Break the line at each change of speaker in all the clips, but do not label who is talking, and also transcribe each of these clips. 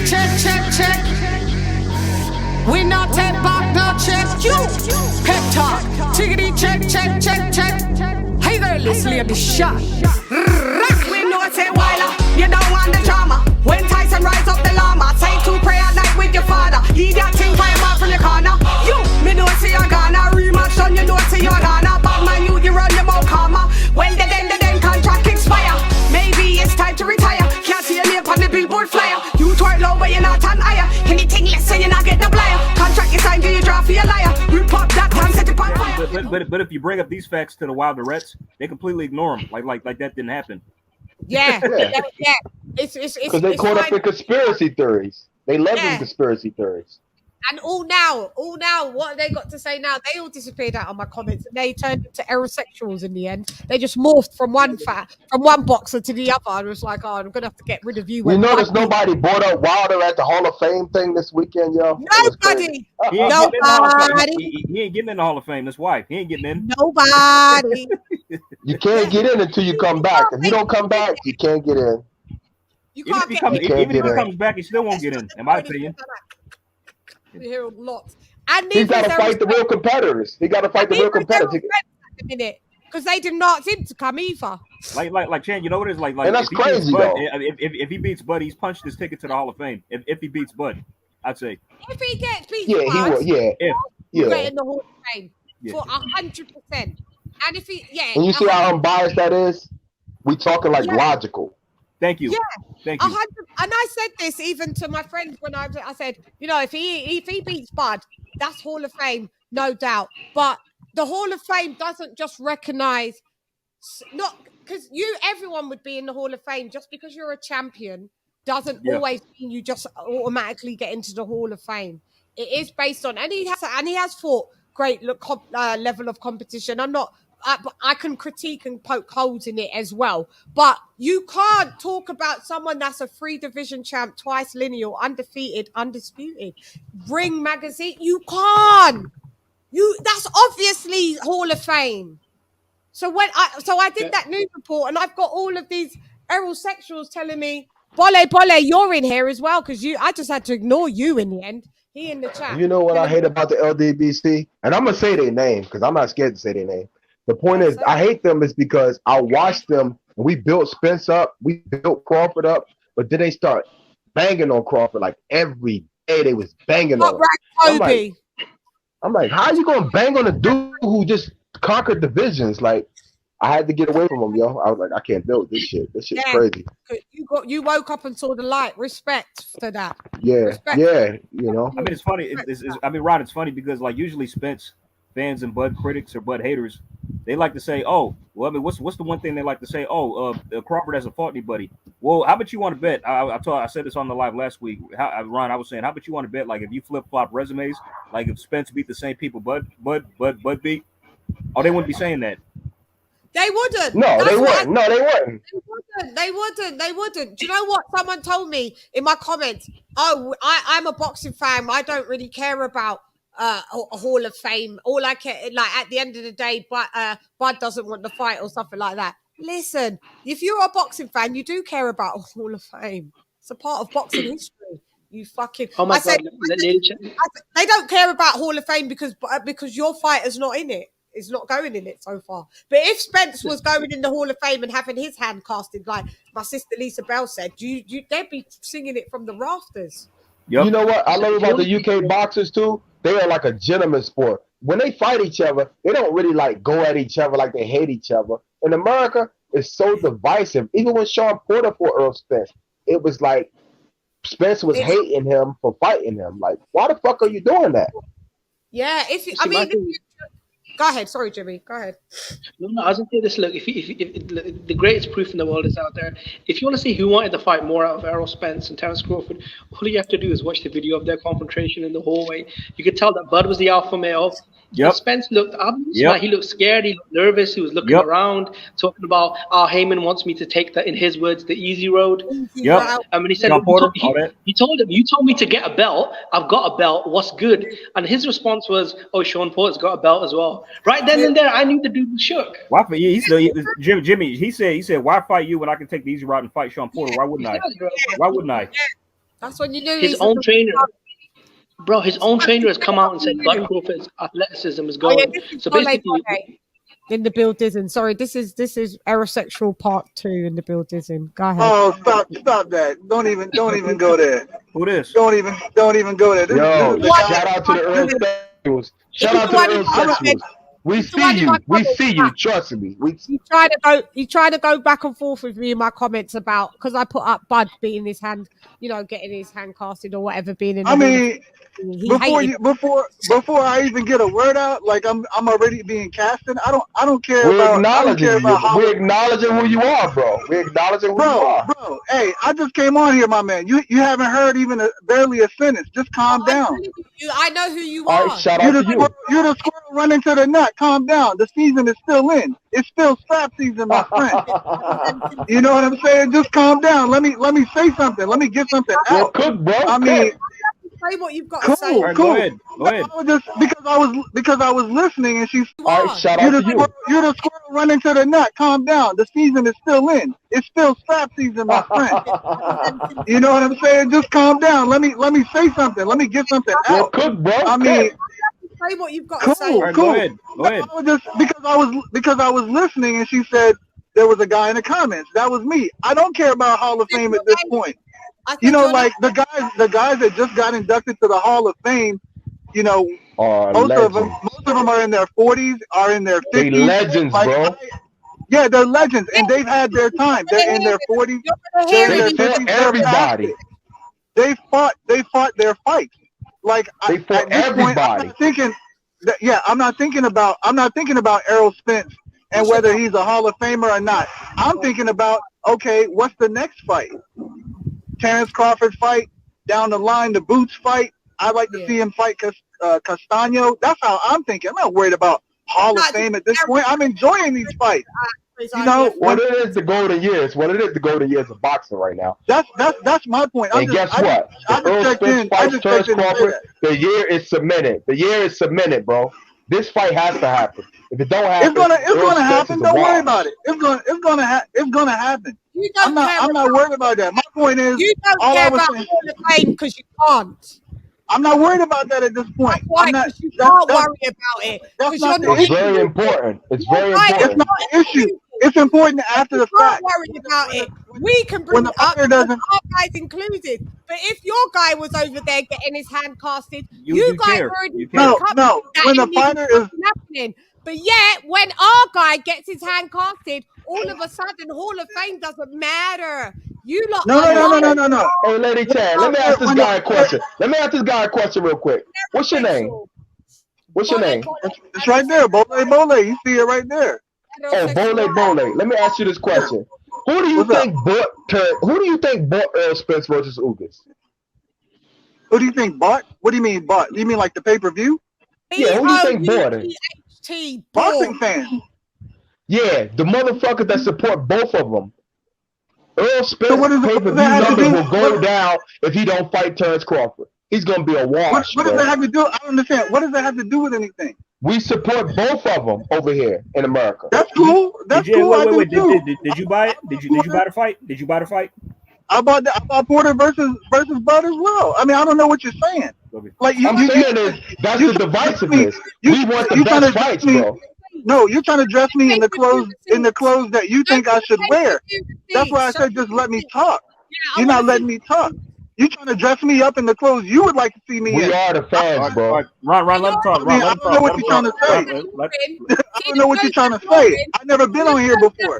check. We not take back no check. You pep talk. Chickity check. Hey girl, let's lay the shot. We know say Wyler, you don't want the drama. When Tyson rise up the llama, say to pray at night with your father. He that thing fire out from the corner. You, me know say you're gonna rematch on, you know say you're gonna. But man, you run your mouth karma. When the then contract expire. Maybe it's time to retire. Can't see your name on the billboard flyer. You twerk low but you're not on higher. Anything less so you're not getting a blyer. Contract is signed, you draw for your liar. Report that time, set it on fire.
But if you bring up these facts to the Wilderettes, they completely ignore them. Like that didn't happen.
Yeah. It's
because they caught up in conspiracy theories. They love them conspiracy theories.
And all now, what have they got to say now? They all disappeared out of my comments, and they turned into aerosexuals in the end. They just morphed from one boxer to the other. And it was like, oh, I'm gonna have to get rid of you.
You notice nobody brought up Wilder at the Hall of Fame thing this weekend, yo.
Nobody.
He ain't getting in the Hall of Fame. That's why he ain't getting in.
Nobody.
You can't get in until you come back. If you don't come back, you can't get in.
Even if he comes back, he still won't get in my opinion.
We hear a lot. And
he's got to fight the real competitors. He got to fight the real competitors.
Because they didn't ask him to come either.
Like Chan, you know what it is like.
And that's crazy though.
If he beats Bud, he's punched his ticket to the Hall of Fame. If he beats Bud, I'd say.
If he gets beat,
he will. Yeah.
Get in the Hall of Fame for 100%. And if he,
and you see how unbiased that is. We talking like logical.
Thank you.
Yeah,
thank you.
And I said this even to my friends when I said, you know, if he beats Bud, that's Hall of Fame, no doubt. But the Hall of Fame doesn't just recognize, not because everyone would be in the Hall of Fame. Just because you're a champion doesn't always mean you just automatically get into the Hall of Fame. It is based on, and he has fought great level of competition. I can critique and poke holes in it as well. But you can't talk about someone that's a 3 division champ, twice lineal, undefeated, undisputed. Ring magazine, you can't. That's obviously Hall of Fame. So I did that news report, and I've got all of these aerosexuals telling me, Bole, you're in here as well, because I just had to ignore you in the end. He in the chat.
You know what I hate about the LDBC? And I'm going to say their name, because I'm not scared to say their name. The point is, I hate them is because I watched them and we built Spence up, we built Crawford up, but then they start banging on Crawford like every day. They was banging on him. I'm like, how are you gonna bang on a dude who just conquered divisions? Like, I had to get away from him, yo. I was like, I can't deal with this shit. This shit's crazy.
You woke up and saw the light. Respect for that.
Yeah, respect. Yeah. You know.
I mean, it's funny. Ron, it's funny because like usually Spence fans and Bud critics or Bud haters, they like to say, "Oh, well, I mean, what's the one thing they like to say? Oh, Crawford hasn't fought anybody." Well, how about you want to bet? I said this on the live last week. Ron, I was saying, how about you want to bet? Like, if you flip flop resumes, like if Spence beat the same people Bud beat, oh, they wouldn't be saying that.
They wouldn't.
No, they wouldn't. No, they wouldn't.
They wouldn't. Do you know what? Someone told me in my comments, "Oh, I'm a boxing fan. I don't really care about." A Hall of Fame. All I care, like at the end of the day, Bud doesn't want the fight or something like that. Listen, if you're a boxing fan, you do care about a Hall of Fame. It's a part of boxing history. You fucking.
Oh my God,
they don't care about Hall of Fame because your fighter's not in it. Is not going in it so far. But if Spence was going in the Hall of Fame and having his hand casted, like my sister Lisa Bell said, they'd be singing it from the rafters.
Yep. You know what I love about the UK boxers too? They are like a gentleman sport. When they fight each other, they don't really like go at each other like they hate each other. In America, it's so divisive. Even when Sean Porter fought Errol Spence, it was like Spence was hating him for fighting him. Like, why the fuck are you doing that?
Yeah, go ahead. Sorry, Jimmy. Go ahead.
No, I was going to say this. Look, if the greatest proof in the world is out there. If you want to see who wanted to fight more out of Errol Spence and Terence Crawford, all you have to do is watch the video of their confrontation in the hallway. You could tell that Bud was the alpha male. Yep. Spence looked he looked scared, he looked nervous, he was looking around, talking about Heyman wants me to take the, in his words, the easy road.
Yep.
And when he said he told him, you told me to get a belt, I've got a belt, what's good? And his response was, oh, Sean Porter's got a belt as well. Right then and there, I knew the dude was shook.
Why Jimmy, he said, why fight you when I can take the easy route and fight Sean Porter? Why wouldn't I? Why wouldn't I?
That's when you knew
His own trainer, bro. His own trainer has come out and said Bud Crawford's athleticism is going. So basically,
in the buildism. Sorry, this is Aerosexual Part 2 in the buildism. Go ahead.
Oh, stop that! Don't even go there.
Who this?
Don't even go there.
Yo, shout out to the Earl Sexuals. Shout out to the Earl Sexuals. We see you. Trust me.
You try to go back and forth with me in my comments about because I put up Bud beating his hand, getting his hand casted or whatever. Being in.
I mean, before I even get a word out, like I'm already being casted. I don't care about.
We're acknowledging who you are, bro. We're acknowledging who you are,
bro. Hey, I just came on here, my man. You haven't heard even barely a sentence. Just calm down.
I know who you are.
Right, shout out to you.
You're the squirrel running to the nut. Calm down. The season is still in. It's still strap season, my friend. You know what I'm saying? Just calm down. Let me say something. Let me get something out.
Cook, bro.
I mean,
say what you've got
to
say.
Right,
cool.
Go ahead.
Because I was listening, and she's.
All right, shout out to you.
You're the squirrel running to the nut. Calm down. The season is still in. It's still strap season, my friend. You know what I'm saying? Just calm down. Let me say something. Let me get something out.
Cook, bro.
I mean.
Say what you've got to say.
Right,
Cool.
Go ahead.
Because I was listening, and she said there was a guy in the comments. That was me. I don't care about Hall of Fame at this point. Like the guys that just got inducted to the Hall of Fame. Most of them are in their 40s, are in their 50s.
They legends, bro.
Yeah, they're legends, and they've had their time. They're in their 40s. They're in their 50s.
Everybody.
They fought their fights. Like
they fought everybody.
I'm not thinking about Errol Spence and whether he's a Hall of Famer or not. I'm thinking about, okay, what's the next fight? Terrence Crawford fight, down the line, the Boots fight. I'd like to see him fight Castano. That's how I'm thinking. I'm not worried about Hall of Fame at this point. I'm enjoying these fights.
What it is the golden years. What it is the golden years of boxing right now.
That's my point.
And guess what? Earl Spence fights Terrence Crawford. The year is cemented. The year is cemented, bro. This fight has to happen. If it don't happen,
it's gonna happen. Don't worry about it. It's gonna happen. I'm not worried about that. My point is,
you don't care about Hall of Fame because you can't.
I'm not worried about that at this point.
Why? Because you can't worry about it.
It's very important. It's very important.
It's not an issue. It's important after the fact.
Don't worry about it. We can bring it up, our guys included. But if your guy was over there getting his hand casted, you guys already
no. When the fighter is
happening. But yet, when our guy gets his hand casted, all of a sudden, Hall of Fame doesn't matter. You lot.
No.
Hey, LadyChann, let me ask this guy a question. Let me ask this guy a question real quick. What's your name? What's your name?
It's right there, Bole. You see it right there.
Oh, Bole. Let me ask you this question. Who do you think bought Earl Spence versus Ugas?
Who do you think bought? What do you mean bought? Do you mean like the pay-per-view?
Yeah, who do you think bought it?
Boxing fans.
Yeah, the motherfuckers that support both of them. Earl Spence pay-per-view numbers will go down if he don't fight Terrence Crawford. He's gonna be a wash.
What does that have to do? I don't understand. What does that have to do with anything?
We support both of them over here in America.
That's cool. That's cool.
Wait. Did you buy it? Did you buy the fight? Did you buy the fight?
I bought Porter versus Bud as well. I mean, I don't know what you're saying. Like
I'm saying that's the divisiveness. We want the best fights, bro.
No, you're trying to dress me in the clothes that you think I should wear. That's why I said just let me talk. You're not letting me talk. You're trying to dress me up in the clothes you would like to see me in.
We are the fans, bro.
Ron, let him talk.
I don't know what you're trying to say. I don't know what you're trying to say. I've never been on here before.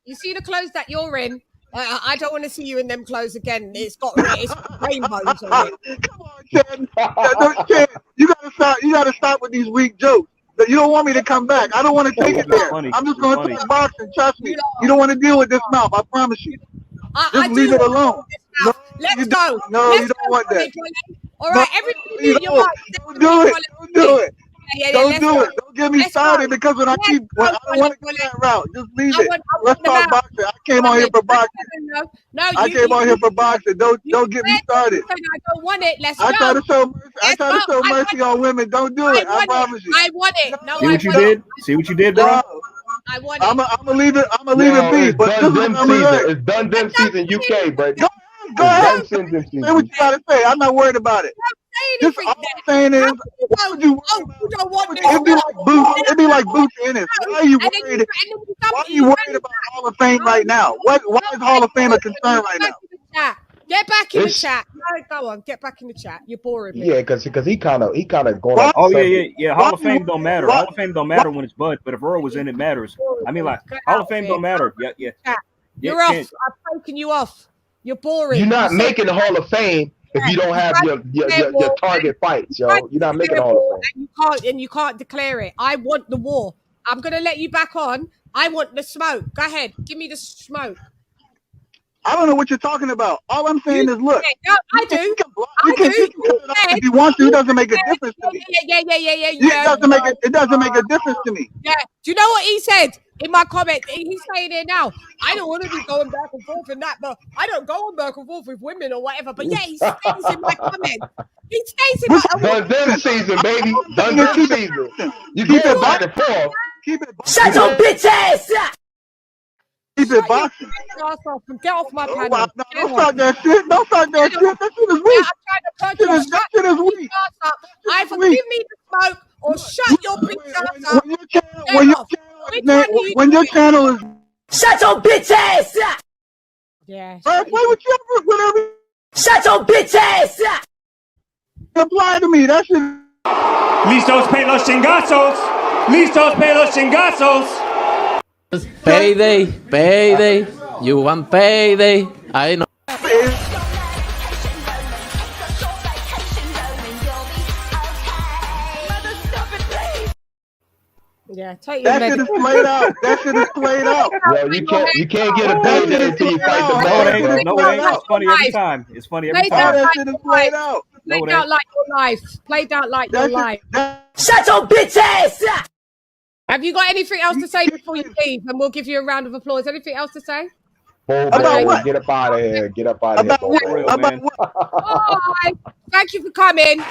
You see the clothes that you're in? I don't want to see you in them clothes again. It's got rainbows on it.
Come on, Chan. You gotta stop with these weak jokes. You don't want me to come back. I don't want to take it there. I'm just going to talk boxing. Trust me. You don't want to deal with this mouth. I promise you. Just leave it alone.
No, let's go.
No, you don't want that.
All right, everybody.
Don't do it. Don't do it. Don't do it. Don't get me started because when I don't want to go that route. Just leave it. Let's talk boxing. I came on here for boxing. I came on here for boxing. Don't get me started.
I don't want it. Let's go.
I try to show mercy on women. Don't do it. I promise you.
I want it. No,
see what you did. See what you did, bro.
I want it.
I'm gonna leave it be. But
it's done them season UK, bro.
Go Go ahead.
It's one sentence.
Say what you gotta say. I'm not worried about it. Just all I'm saying is, why would you worry about
you don't want
it?
this.
It'd be like Boots. It'd be like Boots Ennis. Why are you worried? Why are you worried about Hall of Fame right now? Why is Hall of Fame a concern right now?
Get back in the chat. No, go on, get back in the chat. You're boring me.
Yeah, because he kind of going off.
Oh yeah. Hall of Fame don't matter. Hall of Fame don't matter when it's Bud, but if Earl was in, it matters. I mean, like Hall of Fame don't matter. Yeah.
You're off. I've taken you off. You're boring.
You're not making the Hall of Fame if you don't have your target fights, yo. You're not making the Hall of Fame.
And you can't declare it. I want the war. I'm gonna let you back on. I want the smoke. Go ahead. Give me the smoke.
I don't know what you're talking about. All I'm saying is, look.
No, I do.
You can cut it off if you want to. It doesn't make a difference to me.
Yeah.
It doesn't make a difference to me.
Yeah. Do you know what he said in my comment? He's saying it now. I don't want to be going back and forth in that, but I don't go on back and forth with women or whatever. But yeah, he stays in my comment. He stays in my
Done season, baby. Done season. You keep it back and forth.
Keep it.
Shut your bitch ass up.
Keep it boxing.
Get off my panel.
Don't start that shit. Don't start that shit. That shit is weak.
I'm trying to
That shit is weak.
Either give me the smoke or shut your bitch ass up.
When your channel is.
Shut your bitch ass up.
Yeah.
Play with you, whatever.
Shut your bitch ass up.
Apply to me. That shit.
Listos pe los chingazos. Listos pe los chingazos.
Payday, you want payday? I know.
Yeah, take your
that shit is played out. That shit is played out.
Yo, you can't get a payday until you fight the man.
No, it ain't. It's funny every time. It's funny every time.
That shit is played out.
Played out like your life. Played out like your life.
Shut your bitch ass up.
Have you got anything else to say before you leave? And we'll give you a round of applause. Anything else to say?
About what?
Get up out of here. Get up out of here.
About what?
Bye. Thank you for coming.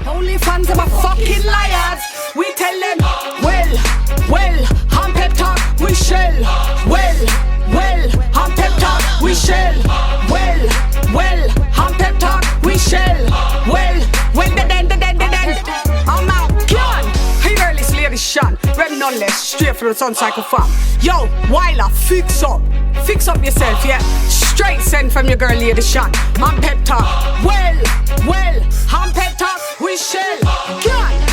Only fans are my fucking liars. We tell them, well, I'm pep talk, we shall. Well, I'm pep talk, we shall. Well, I'm pep talk, we shall. Well, then. I'm out, gone. Hey, early LadyChann, ready none less, straight from the Sun Cycle farm. Yo, Wyler, fix up yourself, yeah. Straight send from your girl LadyChann. I'm pep talk, well, I'm pep talk, we shall. God.